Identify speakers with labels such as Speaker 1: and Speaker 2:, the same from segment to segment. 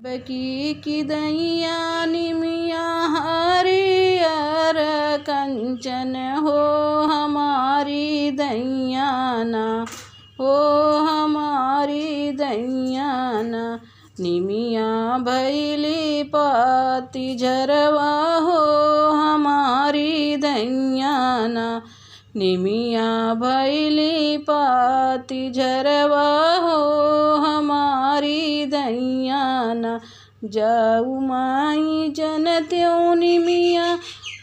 Speaker 1: की दैया निमिया हरियर कंचन हो हमारी दैया ना, हो हमारी दैया ना। निमिया भैली पाती झरवा हो हमारी दैया ना। निमिया भैली पाती झरवा हो हमारी दैया ना। जाऊ माई जन त्यों निमिया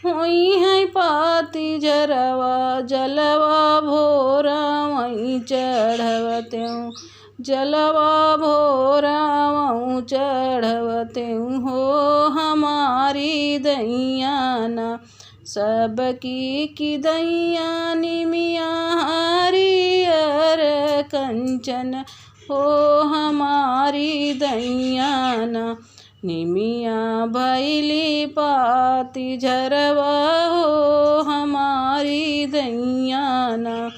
Speaker 1: होई है पाती झरवा। जलवा भोरा वहीं चढ़व त्यों, जलवा भोरा वहीं चढ़व त्यों हो हमारी दैया ना। सबकी दैया निमिया हरियर कंचन हो हमारी दैया ना। निमिया भैली पाती झरवा हो हमारी दैया ना।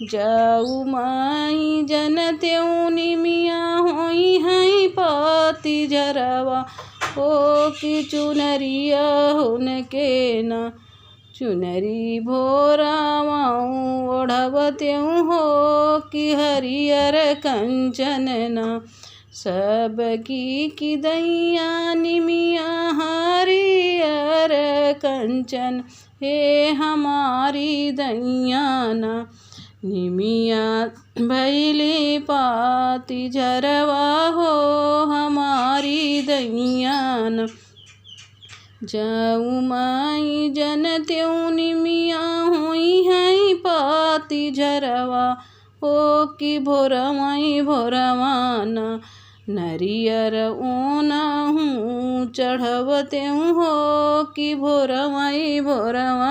Speaker 1: जाऊ माई जन त्यों निमिया होई है पाती झरवा हो कि चुनरिया उनके ना। चुनरी भोरा वाऊँ ओढ़व त्यों हो कि हरियर कंचन ना। सबकी दैया निमिया हरियर कंचन हे हमारी दैया ना। निमिया भैली पाती झरवा हो हमारी दैया ना। जाऊ माई जन त्यों निमिया हुई है पाती झरवा हो कि भोरवाई भोरवाना। नरियर ऊना हूँ चढ़व त्यों हो कि भोरवाई भोरवाई।